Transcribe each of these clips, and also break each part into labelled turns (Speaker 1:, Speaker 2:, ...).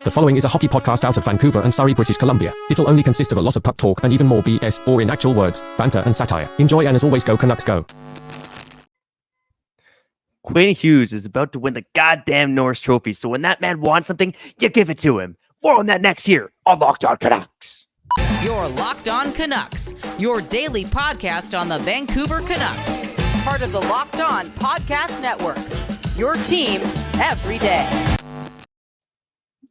Speaker 1: The following is a hockey podcast out of Vancouver and Surrey, British Columbia. It'll only consist of a lot of puck talk and even more BS, or in actual words, banter and satire. Enjoy, and as always, go Canucks go.
Speaker 2: Quinn Hughes is about to win the goddamn Norris Trophy, so when that man wants something, you give it to him. More on that next year on Locked On Canucks.
Speaker 3: You're Locked On Canucks, your daily podcast on the Vancouver Canucks. Part of the Locked On Podcast Network, your team every day.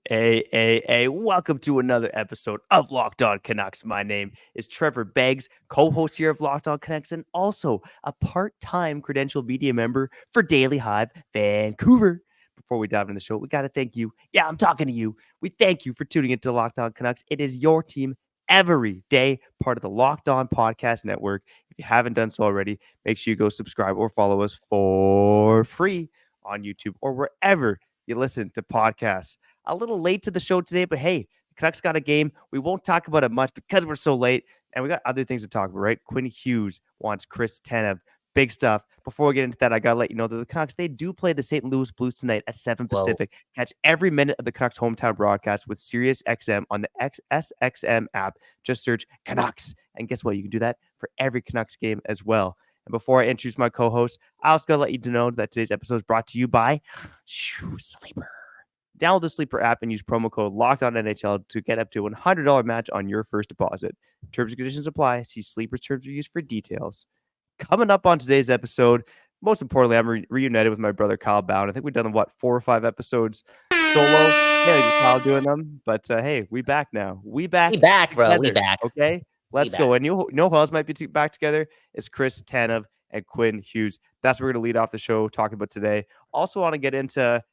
Speaker 2: Hey, welcome to another episode of Locked On Canucks. My name is Trevor Beggs, co-host here of Locked On Canucks, and also a part-time credential media member for Daily Hive Vancouver. Before we dive into the show, we got to thank you. Yeah, I'm talking to you. We thank you for tuning into Locked On Canucks. It is your team every day, part of the Locked On Podcast Network. If you haven't done so already, make sure you go subscribe or follow us for free on YouTube or wherever you listen to podcasts. A little late to the show today, but hey, the Canucks got a game. We won't talk about it much because we're so late, and we got other things to talk about, right? Quinn Hughes wants Chris Tanev. Big stuff. Before we get into that, I got to let you know that the Canucks, they do play the St. Louis Blues tonight at 7 Pacific. Catch every minute of the Canucks hometown broadcast with SiriusXM on the SXM app. Just search Canucks. And guess what? You can do that for every Canucks game as well. And before I introduce my co-host, I also got to let you know that today's episode is brought to you by Sleeper. Download the Sleeper app and use promo code LOCKEDONNHL to get up to a $100 match on your first deposit. Terms and conditions apply. See Sleeper's terms of use for details. Coming up on today's episode, most importantly, I'm reunited with my brother Kyle Bound. I think we've done, 4 or 5 episodes solo. Yeah, just Kyle doing them. But hey, we back now. We back,
Speaker 3: bro.
Speaker 2: Together,
Speaker 3: we back.
Speaker 2: Okay, let's go. And you know who else might be back together? It's Chris Tanev and Quinn Hughes. That's what we're going to lead off the show talking about today. Also want to get into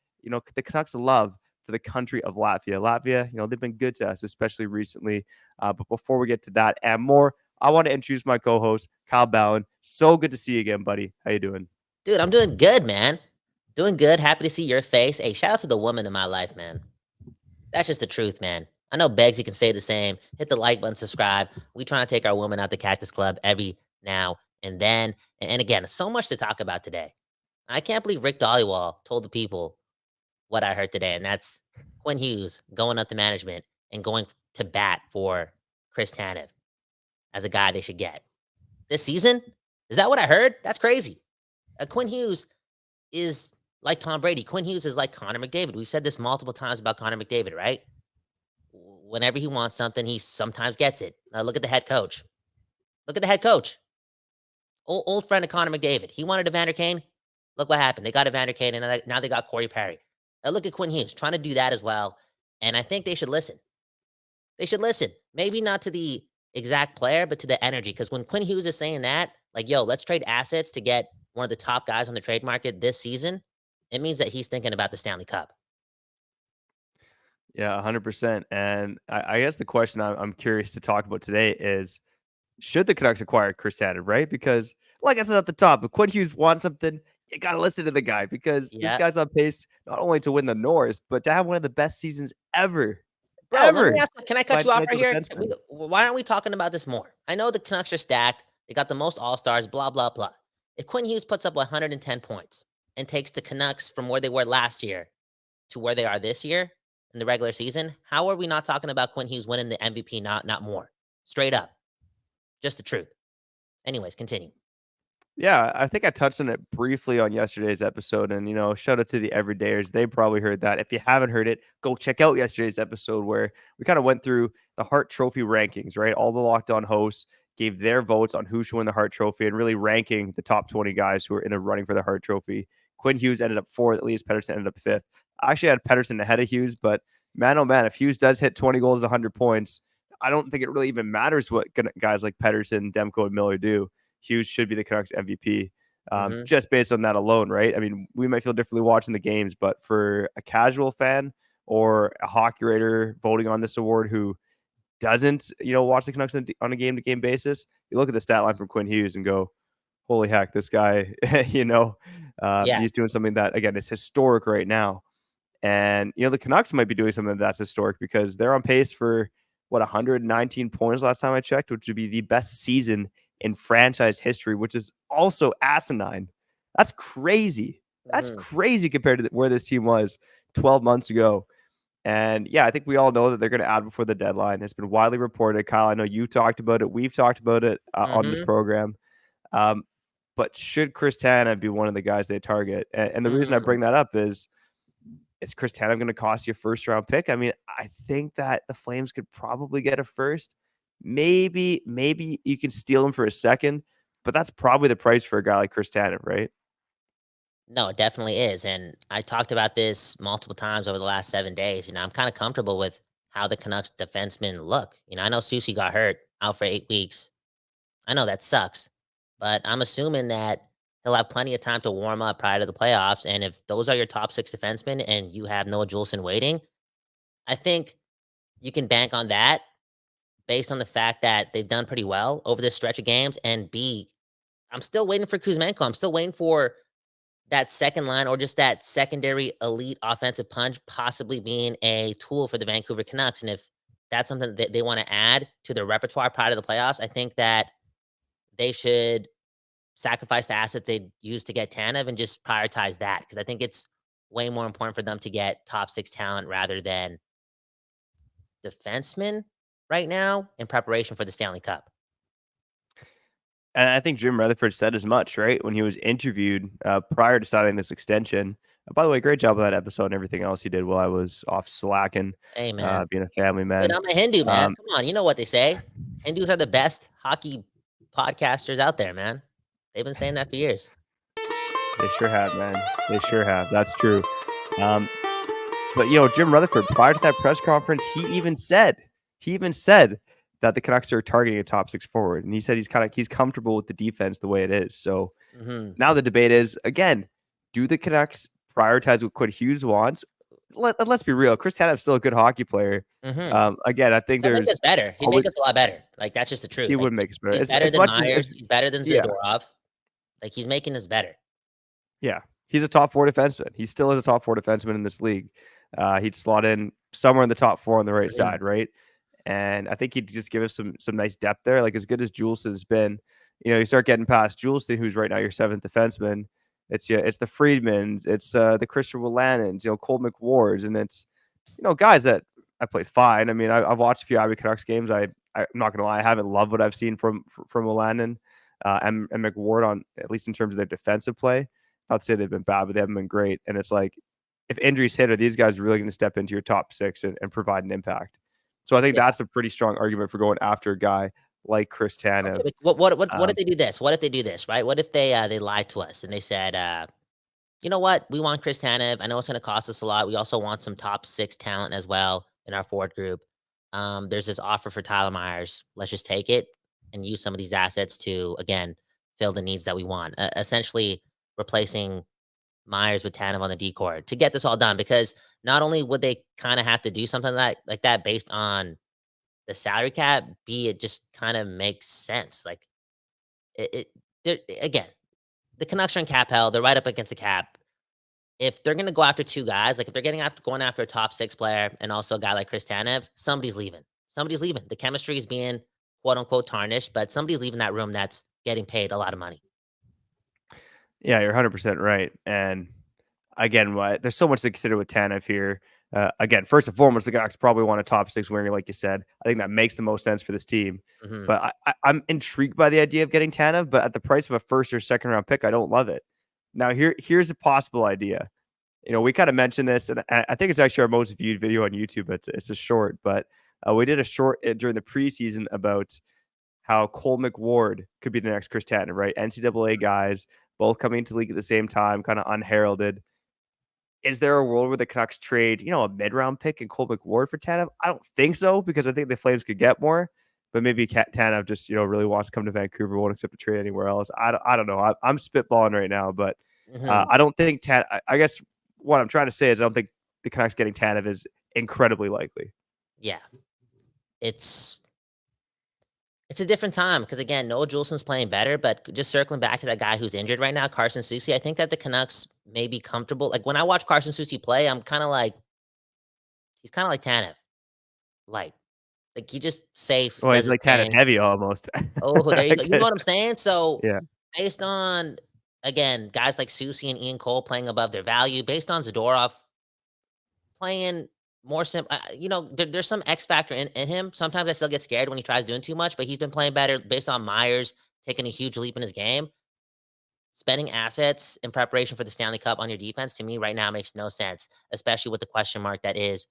Speaker 2: the Canucks' love for the country of Latvia. Latvia, they've been good to us, especially recently. But before we get to that and more, I want to introduce my co-host, Kyle Bowen. So good to see you again, buddy. How you doing?
Speaker 4: Dude, I'm doing good, man. Doing good. Happy to see your face. Hey, shout out to the woman in my life, man. That's just the truth, man. I know Beggs, you can say the same. Hit the like button, subscribe. We trying to take our woman out the Cactus Club every now and then. And again, so much to talk about today. I can't believe Rick Dhaliwal told the people what I heard today, and that's Quinn Hughes going up to management and going to bat for Chris Tanev as a guy they should get this season. Is that what I heard? That's crazy. Quinn Hughes is like Tom Brady. Quinn Hughes is like Connor McDavid. We've said this multiple times about Connor McDavid, right? Whenever he wants something, he sometimes gets it. Now look at the head coach. Look at the head coach. Old friend of Connor McDavid. He wanted Evander Kane. Look what happened. They got Evander Kane, and now they got Corey Perry. Now look at Quinn Hughes trying to do that as well. And I think they should listen. They should listen. Maybe not to the exact player, but to the energy. Because when Quinn Hughes is saying that, like, yo, let's trade assets to get one of the top guys on the trade market this season, it means that he's thinking about the Stanley Cup.
Speaker 2: Yeah, 100%. And I guess the question I'm curious to talk about today is, should the Canucks acquire Chris Tanev, right? Because, like I said at the top, if Quinn Hughes wants something, you got to listen to the guy, because this guy's on pace not only to win the Norris, but to have one of the best seasons ever.
Speaker 4: Bro, let me ask you, can I cut you off right here?
Speaker 2: Defenseman.
Speaker 4: Why aren't we talking about this more? I know the Canucks are stacked. They got the most all-stars, blah, blah, blah. If Quinn Hughes puts up 110 points and takes the Canucks from where they were last year to where they are this year in the regular season, how are we not talking about Quinn Hughes winning the MVP, not more? Straight up. Just the truth. Anyways, continue.
Speaker 2: Yeah, I think I touched on it briefly on yesterday's episode, and, shout out to the everydayers. They probably heard that. If you haven't heard it, go check out yesterday's episode where we kind of went through the Hart Trophy rankings, right? All the Locked On hosts gave their votes on who should win the Hart Trophy and really ranking the top 20 guys who are in a running for the Hart Trophy. Quinn Hughes ended up 4th. Elias Pettersson ended up 5th. I actually had Pettersson ahead of Hughes, but man, oh man, if Hughes does hit 20 goals, 100 points, I don't think it really even matters what guys like Pettersson, Demko, and Miller do. Hughes should be the Canucks MVP, just based on that alone, right? I mean, we might feel differently watching the games, but for a casual fan or a hockey writer voting on this award who doesn't, watch the Canucks on a game-to-game basis, you look at the stat line from Quinn Hughes and go, holy heck, this guy, he's doing something that, again, is historic right now. And, the Canucks might be doing something that's historic because they're on pace for, 119 points last time I checked, which would be the best season in franchise history, which is also asinine. That's crazy. That's crazy compared to where this team was 12 months ago. And yeah, I think we all know that they're going to add before the deadline. It's been widely reported. Kyle, I know you talked about it. We've talked about it on this program. But should Chris Tanev be one of the guys they target? And the reason I bring that up is Chris Tanev going to cost you a first-round pick? I mean, I think that the Flames could probably get a first. Maybe you can steal him for a second, but that's probably the price for a guy like Chris Tanev, right?
Speaker 4: No, it definitely is. And I talked about this multiple times over the last 7 days. I'm kind of comfortable with how the Canucks defensemen look. I know Susie got hurt out for 8 weeks. I know that sucks, but I'm assuming that he'll have plenty of time to warm up prior to the playoffs. And if those are your top 6 defensemen and you have Noah Juulsen waiting, I think you can bank on that based on the fact that they've done pretty well over this stretch of games. And B, I'm still waiting for Kuzmenko. I'm still waiting for that second line or just that secondary elite offensive punch possibly being a tool for the Vancouver Canucks. And if that's something that they want to add to their repertoire prior to the playoffs, I think that they should sacrifice the assets they use to get Tanev and just prioritize that, because I think it's way more important for them to get top 6 talent rather than defensemen right now in preparation for the Stanley Cup.
Speaker 2: And I think Jim Rutherford said as much, right? When he was interviewed prior to signing this extension. By the way, great job with that episode and everything else he did while I was off slacking.
Speaker 4: Hey, man.
Speaker 2: Being a family man.
Speaker 4: Dude, I'm a Hindu, man. Come on. You know what they say. Hindus are the best hockey podcasters out there, man. They've been saying that for years.
Speaker 2: They sure have, man. They sure have. That's true. But, Jim Rutherford, prior to that press conference, he even said that the Canucks are targeting a top 6 forward. And he said he's comfortable with the defense the way it is. So now the debate is, again, do the Canucks prioritize what Quinn Hughes wants? Let's be real. Chris Tanev's still a good hockey player. Again, I think
Speaker 4: there's... Make us better. He'd make us a lot better. Like, that's just the truth.
Speaker 2: He would make us better.
Speaker 4: He's better than Myers. He's better than Zadorov. Like, he's making us better.
Speaker 2: Yeah. He's a top 4 defenseman. He still is a top 4 defenseman in this league. He'd slot in somewhere in the top 4 on the right side, right? And I think he'd just give us some nice depth there. Like, as good as Juulsen's been, you start getting past Juulsen, who's right now your 7th defenseman. It's the Friedmans, it's the Christian Wolanin's, Cole McWards, and it's guys that I played fine. I mean, I've watched a few Abbey Canucks games. I'm not gonna lie, I haven't loved what I've seen from Wolanin and McWard, on at least in terms of their defensive play. Not to say they've been bad, but they haven't been great. And it's like, if injuries hit, are these guys really going to step into your top 6 and provide an impact? So I think that's a pretty strong argument for going after a guy like Chris Tanev.
Speaker 4: Okay, what if they do this? What if they do this, right? What if they lied to us and they said, you know what? We want Chris Tanev. I know it's going to cost us a lot. We also want some top 6 talent as well in our forward group. There's this offer for Tyler Myers. Let's just take it and use some of these assets to, again, fill the needs that we want. Essentially replacing Myers with Tanev on the D-core to get this all done, because not only would they kind of have to do something like that based on the salary cap, it just kind of makes sense. Like, again, the Canucks are in cap hell. They're right up against the cap. If they're going to go after 2 guys, like if they're going after a top 6 player and also a guy like Chris Tanev, somebody's leaving. The chemistry is being quote unquote tarnished, but somebody's leaving that room that's getting paid a lot of money.
Speaker 2: Yeah, you're 100% right. And again, there's so much to consider with Tanev here. Again, first and foremost, the guys probably want a top 6 winger, like you said. I think that makes the most sense for this team. But I'm intrigued by the idea of getting Tanev, but at the price of a first or second round pick, I don't love it. Now, here's a possible idea. We kind of mentioned this, and I think it's actually our most viewed video on YouTube. It's a short, but we did a short during the preseason about how Cole McWard could be the next Chris Tanev, right? NCAA guys, both coming into the league at the same time, kind of unheralded. Is there a world where the Canucks trade, a mid-round pick and Cole McWard for Tanev? I don't think so, because I think the Flames could get more. But maybe Tanev just, really wants to come to Vancouver, won't accept a trade anywhere else. I don't know. I'm spitballing right now, but I don't think I guess what I'm trying to say is I don't think the Canucks getting Tanev is incredibly likely.
Speaker 4: Yeah, it's a different time because, again, Noah Juulsen's playing better, but just circling back to that guy who's injured right now, Carson Soucy, I think that the Canucks may be comfortable. Like, when I watch Carson Soucy play, I'm kind of like, he's kind of like Tanev. Like he just safe.
Speaker 2: Well, he's like Tanev heavy almost.
Speaker 4: Oh, there you go. You know what I'm saying? So, yeah, based on, again, guys like Soucy and Ian Cole playing above their value, based on Zadorov playing more simple. There's some X factor in him. Sometimes I still get scared when he tries doing too much, but he's been playing better based on Myers taking a huge leap in his game. Spending assets in preparation for the Stanley Cup on your defense, to me right now makes no sense, especially with the question mark that is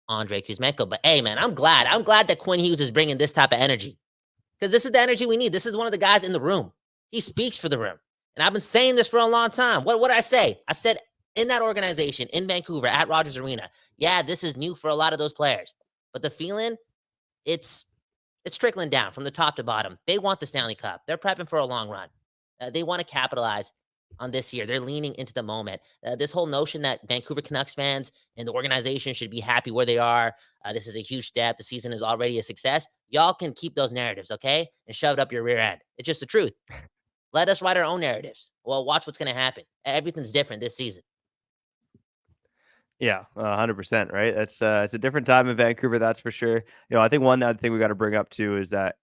Speaker 4: Andrei Kuzmenko. But hey, man, I'm glad that Quinn Hughes is bringing this type of energy, because this is the energy we need. This is one of the guys in the room. He speaks for the room. And I've been saying this for a long time. What did I say? I said in that organization in Vancouver at Rogers Arena, yeah, this is new for a lot of those players. But the feeling, it's trickling down from the top to bottom. They want the Stanley Cup. They're prepping for a long run. They want to capitalize on this year. They're leaning into the moment. This whole notion that Vancouver Canucks fans and the organization should be happy where they are. This is a huge step. The season is already a success. Y'all can keep those narratives, okay? And shove it up your rear end. It's just the truth. Let us write our own narratives. Well, watch what's going to happen. Everything's different this season.
Speaker 2: Yeah, 100%, right? It's a different time in Vancouver, that's for sure. I think one other thing we got to bring up too is that,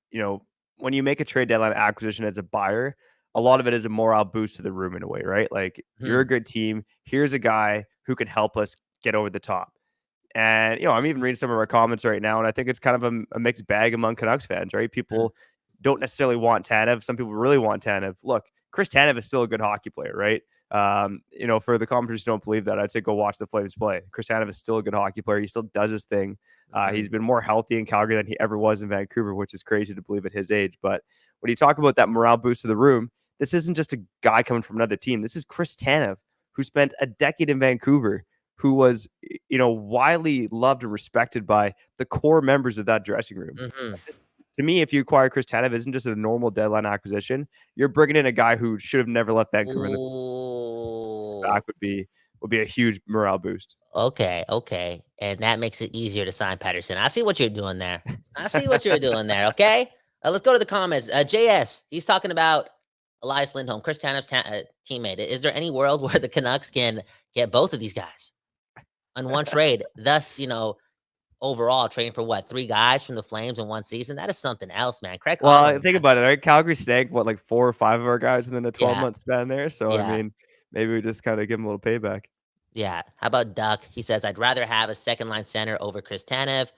Speaker 2: when you make a trade deadline acquisition as a buyer, a lot of it is a morale boost to the room in a way, right? Like, you're a good team. Here's a guy who can help us get over the top. And, I'm even reading some of our comments right now, and I think it's kind of a mixed bag among Canucks fans, right? People don't necessarily want Tanev. Some people really want Tanev. Look, Chris Tanev is still a good hockey player, right? For the commenters who don't believe that, I'd say go watch the Flames play. Chris Tanev is still a good hockey player. He still does his thing. He's been more healthy in Calgary than he ever was in Vancouver, which is crazy to believe at his age. But when you talk about that morale boost to the room, this isn't just a guy coming from another team. This is Chris Tanev, who spent a decade in Vancouver, who was, widely loved and respected by the core members of that dressing room. To me, if you acquire Chris Tanev, isn't just a normal deadline acquisition. You're bringing in a guy who should have never left Vancouver. Back would be a huge morale boost.
Speaker 4: Okay. And that makes it easier to sign Pettersson. I see what you're doing there. Okay? Let's go to the comments. JS, he's talking about Elias Lindholm, Chris Tanev's teammate. Is there any world where the Canucks can get both of these guys on one trade? Thus, overall trading for 3 guys from the Flames in one season? That is something else, man. Craig Holland,
Speaker 2: think about it, right? Calgary snagged 4 or 5 of our guys within a 12-month span there. So I mean, maybe we just kind of give him a little payback.
Speaker 4: Yeah. How about Duck? He says, I'd rather have a second line center over Chris Tanev.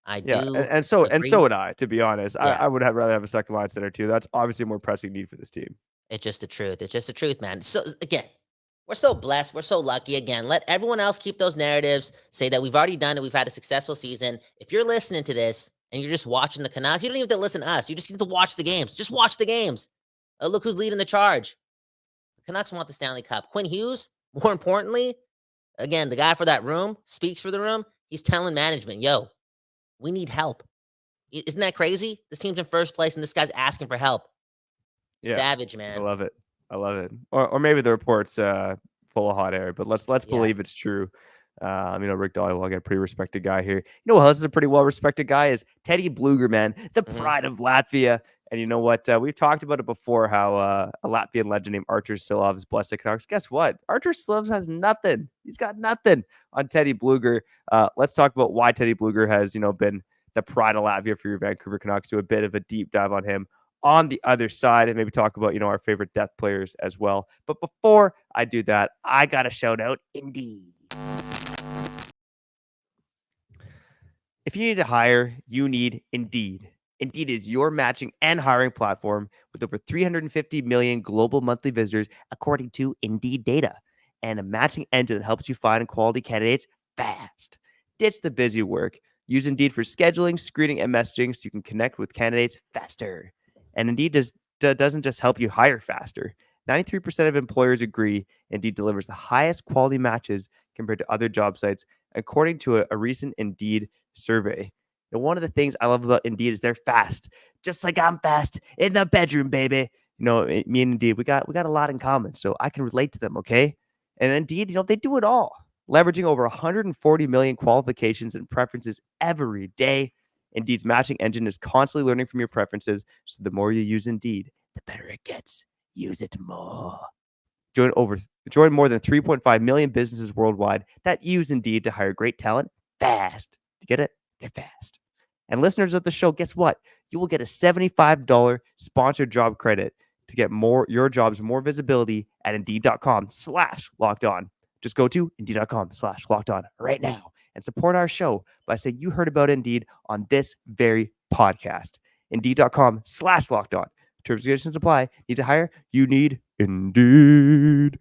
Speaker 2: And so would I, to be honest. Yeah. I would rather have a second line center too. That's obviously a more pressing need for this team.
Speaker 4: It's just the truth, man. So again, we're so blessed. We're so lucky. Again, let everyone else keep those narratives. Say that we've already done it. We've had a successful season. If you're listening to this and you're just watching the Canucks, you don't even have to listen to us. You just need to watch the games. Just watch the games. Look who's leading the charge. The Canucks want the Stanley Cup. Quinn Hughes, more importantly, again, the guy for that room, speaks for the room. He's telling management, yo, we need help. Isn't that crazy? This team's in first place and this guy's asking for help. Yeah, savage, man.
Speaker 2: I love it. Or maybe the report's full of hot air, but let's believe it's true. Rick Dhaliwal, again, pretty respected guy here. Who else is a pretty well-respected guy is Teddy Blueger, man, the pride of Latvia. And you know what? We've talked about it before, how a Latvian legend named Artur Silovs has blessed the Canucks. Guess what? Artur Silovs has nothing. He's got nothing on Teddy Blueger. Let's talk about why Teddy Blueger has, been the pride of Latvia for your Vancouver Canucks. Do a bit of a deep dive on him on the other side, and maybe talk about, our favorite death players as well. But before I do that, I got to shout out Indeed. If you need to hire, you need Indeed. Indeed is your matching and hiring platform with over 350 million global monthly visitors, according to Indeed data, and a matching engine that helps you find quality candidates fast. Ditch the busy work. Use Indeed for scheduling, screening, and messaging so you can connect with candidates faster. And Indeed doesn't just help you hire faster. 93% of employers agree Indeed delivers the highest quality matches compared to other job sites, according to a recent Indeed survey. And one of the things I love about Indeed is they're fast, just like I'm fast in the bedroom, baby. Me and Indeed, we got a lot in common, so I can relate to them, okay? And Indeed, they do it all, leveraging over 140 million qualifications and preferences every day. Indeed's matching engine is constantly learning from your preferences, so the more you use Indeed, the better it gets. Use it more. Join more than 3.5 million businesses worldwide that use Indeed to hire great talent fast. You get it? They're fast. And listeners of the show, guess what? You will get a $75 sponsored job credit to get your jobs more visibility at Indeed.com/lockedon. Just go to Indeed.com/lockedon right now and support our show by saying you heard about Indeed on this very podcast. Indeed.com/lockedon. Terms and conditions apply. Need to hire? You need Indeed.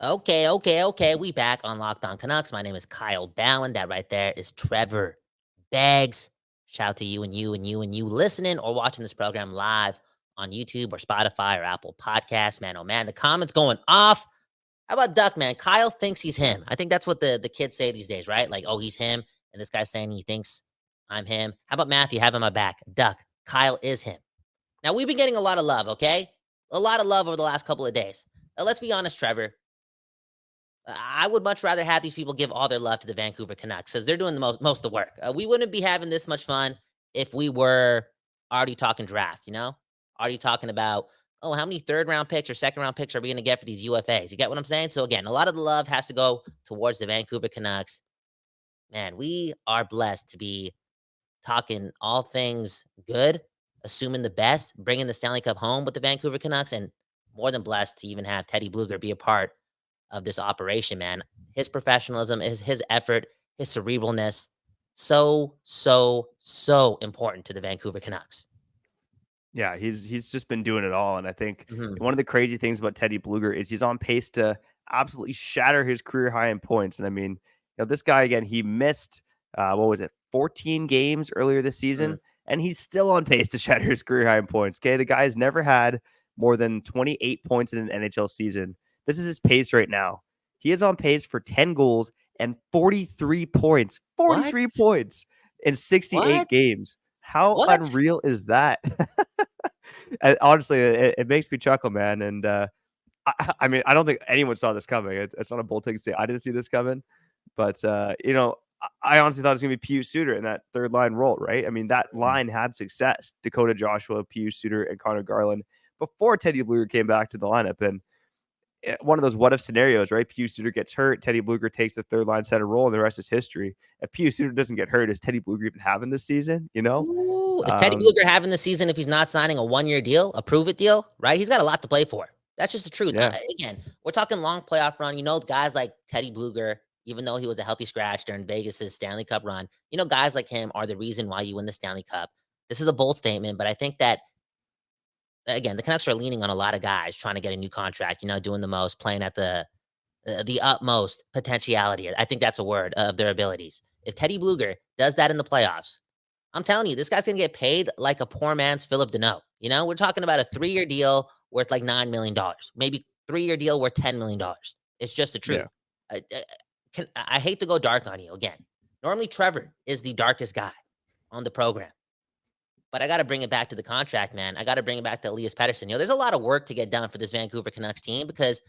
Speaker 4: Okay. We back on Locked On Canucks. My name is Kyle Bowen. That right there is Trevor Beggs. Shout out to you and you listening or watching this program live on YouTube or Spotify or Apple Podcasts. Man, oh man, the comments going off. How about Duck, man? Kyle thinks he's him. I think that's what the kids say these days, right? Like, oh, he's him. And this guy's saying he thinks I'm him. How about Matthew having my back? Duck, Kyle is him. Now, we've been getting a lot of love, okay? A lot of love over the last couple of days. Now, let's be honest, Trevor. I would much rather have these people give all their love to the Vancouver Canucks because they're doing the most of the work. We wouldn't be having this much fun if we were already talking draft, already talking about, oh, how many third-round picks or second-round picks are we going to get for these UFAs? You get what I'm saying? So, again, a lot of the love has to go towards the Vancouver Canucks. Man, we are blessed to be talking all things good, assuming the best, bringing the Stanley Cup home with the Vancouver Canucks, and more than blessed to even have Teddy Blueger be a part of this operation, man. His professionalism, his effort, his cerebralness, so important to the Vancouver Canucks.
Speaker 2: Yeah, he's just been doing it all. And I think one of the crazy things about Teddy Blueger is he's on pace to absolutely shatter his career high in points. And I mean, this guy, again, he missed, 14 games earlier this season, and he's still on pace to shatter his career high in points. Okay, the guy's never had more than 28 points in an NHL season. This is his pace right now. He is on pace for 10 goals and 43 points. 43 points in 68 games. How unreal is that? And honestly, it makes me chuckle, man. And I mean, I don't think anyone saw this coming. It's not a bold thing to say I didn't see this coming. But, I honestly thought it was going to be Pius Suter in that third line role, right? I mean, that line had success. Dakota Joshua, Pius Suter, and Connor Garland before Teddy Blueger came back to the lineup. And one of those what-if scenarios, right? Pius Suter gets hurt. Teddy Blueger takes the third-line center role, and the rest is history. If Pius Suter doesn't get hurt, is Teddy Blueger even having this season,
Speaker 4: Ooh, is Teddy Blueger having the season if he's not signing a one-year deal, a prove-it deal, right? He's got a lot to play for. That's just the truth.
Speaker 2: Yeah.
Speaker 4: Again, we're talking long playoff run. Guys like Teddy Blueger, even though he was a healthy scratch during Vegas's Stanley Cup run, guys like him are the reason why you win the Stanley Cup. This is a bold statement, but I think that, again, the Canucks are leaning on a lot of guys trying to get a new contract, doing the most, playing at the utmost potentiality. I think that's a word of their abilities. If Teddy Blueger does that in the playoffs, I'm telling you, this guy's going to get paid like a poor man's Philip Deneau. We're talking about a 3-year deal worth like $9 million, maybe 3-year deal worth $10 million. It's just the truth. Yeah. I hate to go dark on you again. Normally, Trevor is the darkest guy on the program. But I got to bring it back to the contract, man. I got to bring it back to Elias Pettersson. There's a lot of work to get done for this Vancouver Canucks team because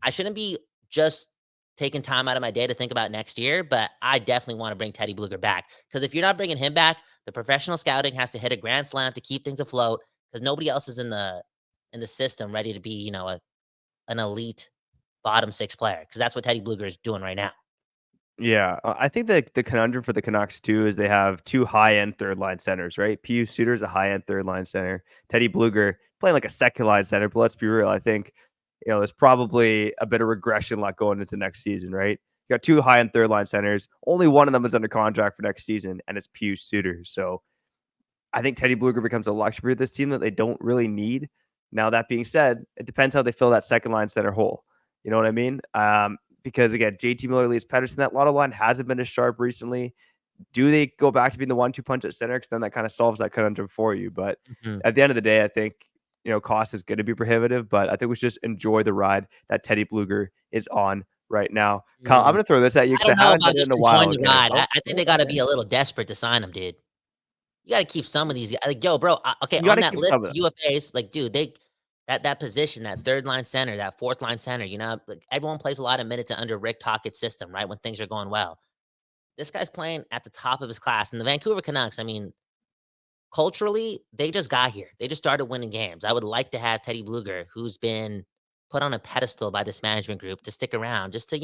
Speaker 4: I shouldn't be just taking time out of my day to think about next year, but I definitely want to bring Teddy Blueger back because if you're not bringing him back, the professional scouting has to hit a grand slam to keep things afloat because nobody else is in the system ready to be, an elite bottom 6 player because that's what Teddy Blueger is doing right now.
Speaker 2: Yeah, I think that the conundrum for the Canucks too is they have 2 high-end third-line centers, right? Pius Suter is a high-end third-line center. Teddy Blueger playing like a second-line center, but let's be real. I think, there's probably a bit of regression like going into next season, right? You got 2 high-end third-line centers. Only one of them is under contract for next season, and it's Pius Suter. So I think Teddy Blueger becomes a luxury for this team that they don't really need. Now, that being said, it depends how they fill that second-line center hole. You know what I mean? Because again, JT Miller, Elias Pettersson, that Lotto line hasn't been as sharp recently. Do they go back to being the 1-2 punch at center? Because then that kind of solves that conundrum for you. But at the end of the day, I think, cost is going to be prohibitive. But I think we should just enjoy the ride that Teddy Blueger is on right now. Kyle, I'm going to throw this at you because I haven't done it in a while.
Speaker 4: I think they got to be a little desperate to sign him, dude. You got to keep some of these guys. Like, yo, bro, okay, on that list of UFAs, like, dude, that position, that third line center, that fourth line center, everyone plays a lot of minutes under Rick Tockett's system, right? When things are going well. This guy's playing at the top of his class. And the Vancouver Canucks, I mean, culturally, they just got here. They just started winning games. I would like to have Teddy Blueger, who's been put on a pedestal by this management group, to stick around just to,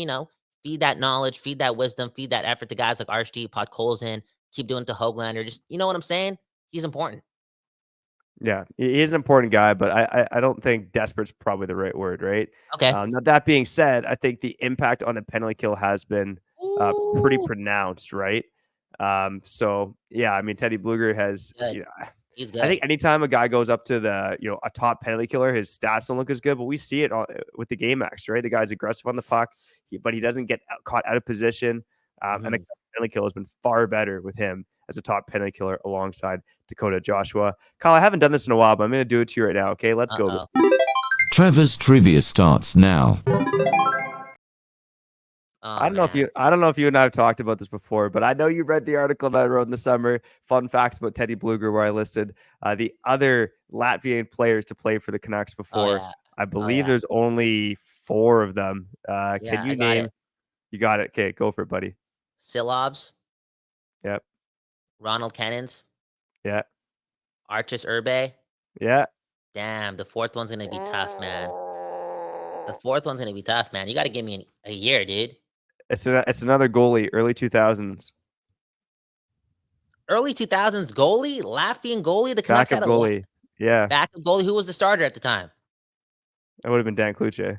Speaker 4: feed that knowledge, feed that wisdom, feed that effort to guys like Archie, Podkolzin, keep doing it to Höglander. Just, you know what I'm saying? He's important.
Speaker 2: Yeah, he's an important guy, but I don't think desperate's probably the right word, right?
Speaker 4: Okay.
Speaker 2: Now, that being said, I think the impact on the penalty kill has been pretty pronounced, right? So, yeah, I mean, Teddy Blueger has,
Speaker 4: he's good.
Speaker 2: I think anytime a guy goes up to a top penalty killer, his stats don't look as good, but we see it with the GameX, right? The guy's aggressive on the puck, but he doesn't get caught out of position. And the penalty kill has been far better with him as a top penalty killer alongside Dakota Joshua. Kyle, I haven't done this in a while, but I'm going to do it to you right now. Okay, let's go.
Speaker 5: Trevor's trivia starts now.
Speaker 2: I don't know if you and I have talked about this before, but I know you read the article that I wrote in the summer, Fun Facts about Teddy Blueger, where I listed the other Latvian players to play for the Canucks before. I believe there's only 4 of them. Can you name? You got it. Okay, go for it, buddy.
Speaker 4: Silovs.
Speaker 2: Yep.
Speaker 4: Ronald Kennins.
Speaker 2: Yeah.
Speaker 4: Archis Urbe.
Speaker 2: Yeah.
Speaker 4: Damn, the 4th one's going to be tough, man. You got to give me a year, dude.
Speaker 2: It's another goalie, early 2000s.
Speaker 4: Early 2000s goalie? Latvian goalie? The Canucks
Speaker 2: backup
Speaker 4: had a
Speaker 2: goalie. Yeah.
Speaker 4: Backup goalie. Who was the starter at the time?
Speaker 2: That would have been Dan Kluche.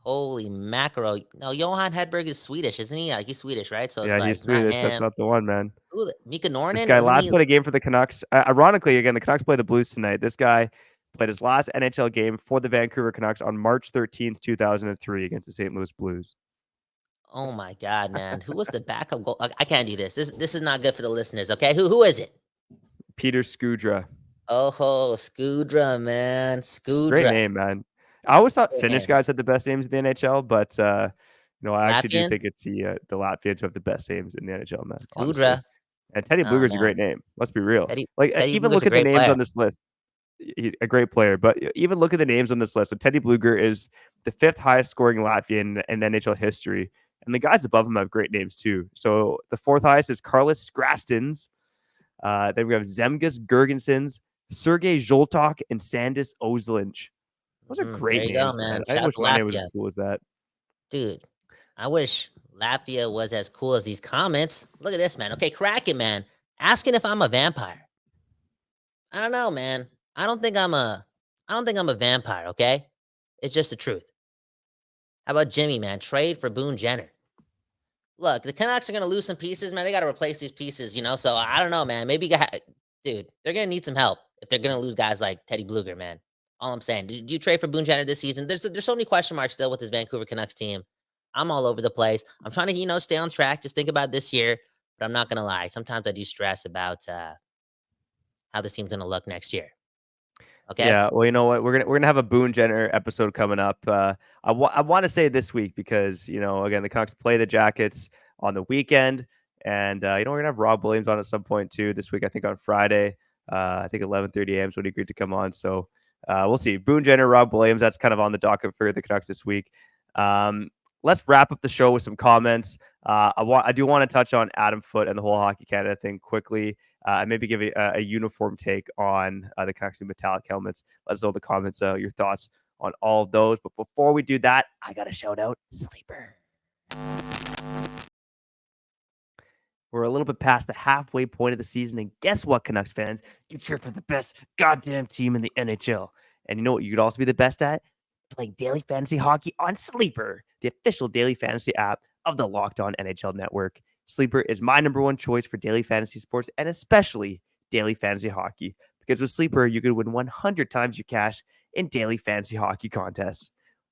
Speaker 4: Holy mackerel. No, Johan Hedberg is Swedish, isn't he? He's Swedish, right? So
Speaker 2: yeah, he's Swedish. That's not the one, man.
Speaker 4: Ooh, Mika Nornen?
Speaker 2: This guy last played a game for the Canucks. Ironically, again, the Canucks play the Blues tonight. This guy played his last NHL game for the Vancouver Canucks on March 13th, 2003 against the St. Louis Blues.
Speaker 4: Oh, my God, man. Who was the backup goal? I can't do this. This is not good for the listeners, okay? Who is it?
Speaker 2: Peter Skudra.
Speaker 4: Oh, Skudra, man. Skudra.
Speaker 2: Great name, man. I always thought Finnish guys had the best names in the NHL, but I actually do think it's the Latvians who have the best names in the NHL, man.
Speaker 4: Skudra.
Speaker 2: And Teddy Bluger's a great name. Let's be real.
Speaker 4: Teddy
Speaker 2: even
Speaker 4: Bluger's
Speaker 2: look at the names
Speaker 4: player
Speaker 2: on this list. A great player, but even look at the names on this list. So Teddy Bluger is the 5th highest scoring Latvian in NHL history, and the guys above him have great names too. So the 4th highest is Carlos Skrastins. Then we have Zemgus Girgensons, Sergei Zholtok, and Sandis Ozlinch. Those are great names,
Speaker 4: go, man.
Speaker 2: I wish my name was as cool as that.
Speaker 4: Dude, I wish Latvia was as cool as these comments. Look at this, man. Okay, Kraken, man. Asking if I'm a vampire. I don't know, man. I don't think I'm a vampire, okay? It's just the truth. How about Jimmy, man? Trade for Boone Jenner. Look, the Canucks are going to lose some pieces, man. They got to replace these pieces, so I don't know, man. Maybe, dude, they're going to need some help if they're going to lose guys like Teddy Bluger, man. All I'm saying. Do you trade for Boone Jenner this season? There's so many question marks still with this Vancouver Canucks team. I'm all over the place. I'm trying to, stay on track. Just think about this year. But I'm not going to lie. Sometimes I do stress about how this team's going to look next year. Okay.
Speaker 2: Yeah. Well, you know what? We're gonna have a Boone Jenner episode coming up. I want to say this week because again, the Canucks play the Jackets on the weekend, and we're gonna have Rob Williams on at some point too this week. I think on Friday. I think 11:30 a.m. is when he agreed to come on. So we'll see. Boone Jenner, Rob Williams. That's kind of on the docket for the Canucks this week. Let's wrap up the show with some comments. I do want to touch on Adam Foote and the whole Hockey Canada thing quickly. And maybe give a uniform take on the Canucks new metallic helmets. Let us know in the comments your thoughts on all of those. But before we do that, I got to shout out Sleeper. We're a little bit past the halfway point of the season, and guess what, Canucks fans? You cheer for the best goddamn team in the NHL. And you know what you could also be the best at? Playing daily fantasy hockey on Sleeper, the official daily fantasy app of the Locked On NHL Network. Sleeper is my number one choice for daily fantasy sports and especially daily fantasy hockey. Because with Sleeper, you could win 100 times your cash in daily fantasy hockey contests.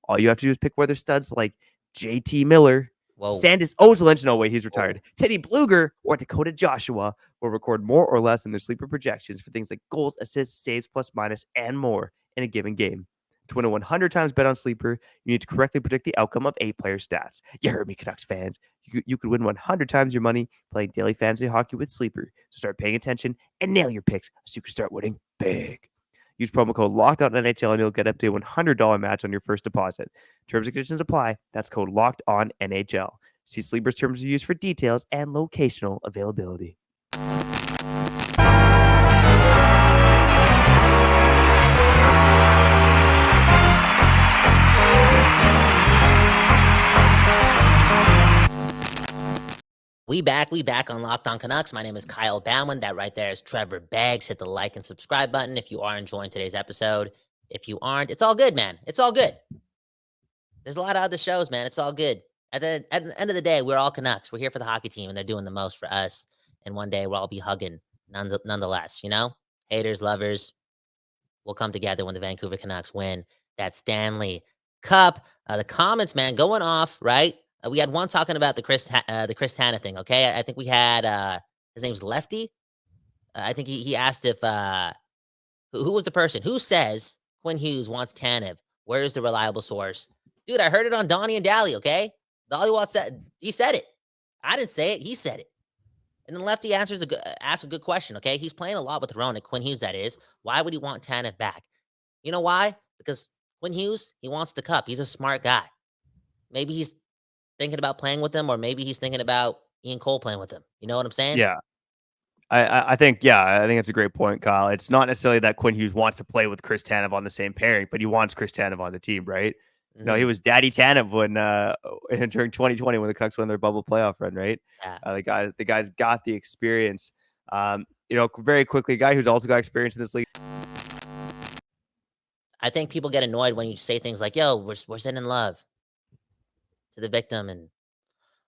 Speaker 2: All you have to do is pick whether studs like JT Miller, Sandis Ozlinch, no way, he's retired, Teddy Blueger, or Dakota Joshua will record more or less in their Sleeper projections for things like goals, assists, saves, plus, minus, and more in a given game. To win a 100 times bet on Sleeper, you need to correctly predict the outcome of 8-player stats. You heard me, Canucks fans. You could win 100 times your money playing daily fantasy hockey with Sleeper. So start paying attention and nail your picks so you can start winning big. Use promo code LOCKEDONNHL and you'll get up to a $100 match on your first deposit. Terms and conditions apply. That's code LOCKEDONNHL. See Sleeper's terms of use for details and locational availability.
Speaker 4: We back on Locked On Canucks. My name is Kyle Bauman. That right there is Trevor Beggs. Hit the like and subscribe button if you are enjoying today's episode. If you aren't, it's all good, man. It's all good. There's a lot of other shows, man. It's all good. At the end of the day, we're all Canucks. We're here for the hockey team, and they're doing the most for us. And one day, we'll all be hugging nonetheless, you know? Haters, lovers, we'll come together when the Vancouver Canucks win that Stanley Cup. The comments, man, going off, right? We had one talking about the Chris Tanev thing, okay? I think we had, his name's Lefty. I think he asked if, who was the person? Who says Quinn Hughes wants Tanev? Where is the reliable source? Dude, I heard it on Donnie and Dally, okay? Dhaliwal said it. I didn't say it. He said it. And then Lefty asks a good question, okay? He's playing a lot with Ronick, Quinn Hughes, that is. Why would he want Tanev back? You know why? Because Quinn Hughes, he wants the cup. He's a smart guy. Maybe he's thinking about playing with him, or maybe he's thinking about Ian Cole playing with him. You know what I'm saying?
Speaker 2: Yeah. I think it's a great point, Kyle. It's not necessarily that Quinn Hughes wants to play with Chris Tanev on the same pairing, but he wants Chris Tanev on the team, right? Mm-hmm. No, he was Daddy Tanev when during 2020 when the Canucks won their bubble playoff run, right? Yeah. The guy's got the experience. Very quickly, a guy who's also got experience in this league.
Speaker 4: I think people get annoyed when you say things like, "Yo, we're sending love to the victim" and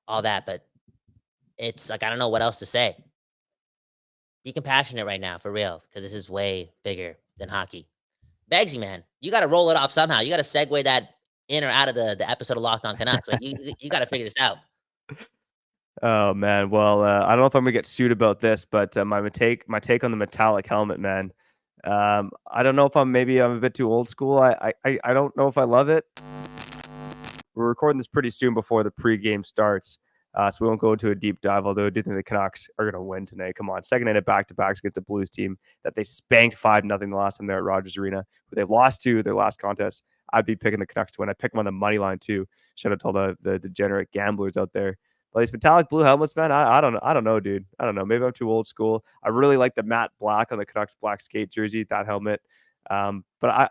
Speaker 4: all that, but it's like I don't know what else to say. Be compassionate right now, for real, because this is way bigger than hockey. Beggsy, man, you got to roll it off somehow. You got to segue that in or out of the episode of Locked On Canucks. Like you got to figure this out.
Speaker 2: Oh man, well, I don't know if I'm gonna get sued about this, but my take on the metallic helmet, man. I don't know if I'm a bit too old school. I don't know if I love it. We're recording this pretty soon before the pregame starts. So we won't go into a deep dive, although I do think the Canucks are going to win tonight. Come on. Second night of back-to-backs against the Blues team that they spanked 5-0 the last time they're at Rogers Arena. But they lost to their last contest. I'd be picking the Canucks to win. I pick them on the money line too. Shout out to all the degenerate gamblers out there. But these metallic blue helmets, man, I don't know, dude. I don't know. Maybe I'm too old school. I really like the matte black on the Canucks black skate jersey, that helmet. But I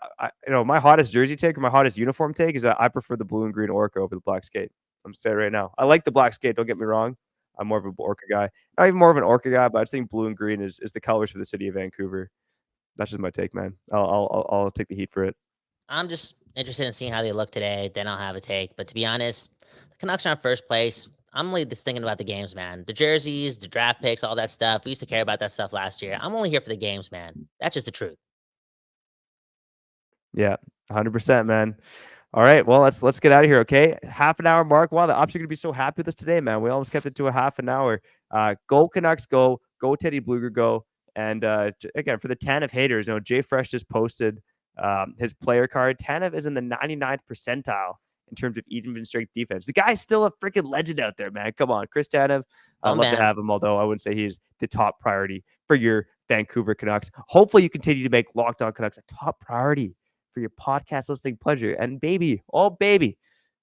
Speaker 2: my hottest jersey take or my hottest uniform take is that I prefer the blue and green Orca over the black skate. I'm saying right now. I like the black skate. Don't get me wrong. I'm more of an Orca guy. Not even more of an Orca guy, but I just think blue and green is the colors for the city of Vancouver. That's just my take, man. I'll take the heat for it.
Speaker 4: I'm just interested in seeing how they look today. Then I'll have a take. But to be honest, the Canucks are in first place. I'm only just thinking about the games, man. The jerseys, the draft picks, all that stuff. We used to care about that stuff last year. I'm only here for the games, man. That's just the truth.
Speaker 2: Yeah, 100%, man. All right, well, let's get out of here, okay? Half an hour mark. Wow, the ops are going to be so happy with us today, man. We almost kept it to a half an hour. Go Canucks, go. Go Teddy Blueger, go. And again, for the Tanev haters, Jay Fresh just posted his player card. Tanev is in the 99th percentile in terms of even strength defense. The guy's still a freaking legend out there, man. Come on, Chris Tanev. I'd love to have him, although I wouldn't say he's the top priority for your Vancouver Canucks. Hopefully you continue to make Locked On Canucks a top priority for your podcast listening pleasure. And baby, you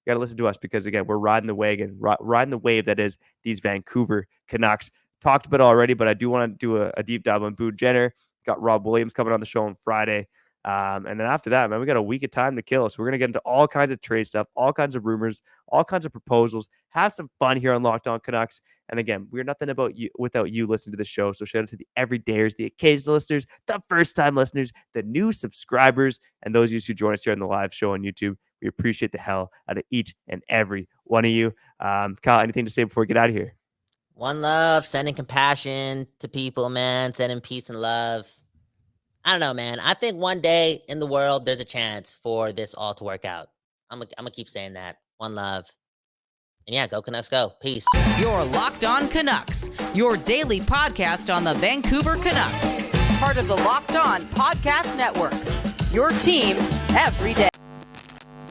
Speaker 2: got to listen to us because, again, we're riding the wagon, riding the wave that is these Vancouver Canucks. Talked about it already, but I do want to do a deep dive on Boone Jenner. Got Rob Williams coming on the show on Friday. And then after that, man, we got a week of time to kill. So we're going to get into all kinds of trade stuff, all kinds of rumors, all kinds of proposals, have some fun here on Locked On Canucks. And again, we're nothing without you listening to the show. So shout out to the everydayers, the occasional listeners, the first-time listeners, the new subscribers, and those of you who join us here on the live show on YouTube. We appreciate the hell out of each and every one of you. Kyle, anything to say before we get out of here?
Speaker 4: One love, sending compassion to people, man, sending peace and love. I don't know, man. I think one day in the world, there's a chance for this all to work out. I'm gonna keep saying that. One love. And yeah, go Canucks, go. Peace.
Speaker 3: You're Locked On Canucks, your daily podcast on the Vancouver Canucks. Part of the Locked On Podcast Network, your team every day.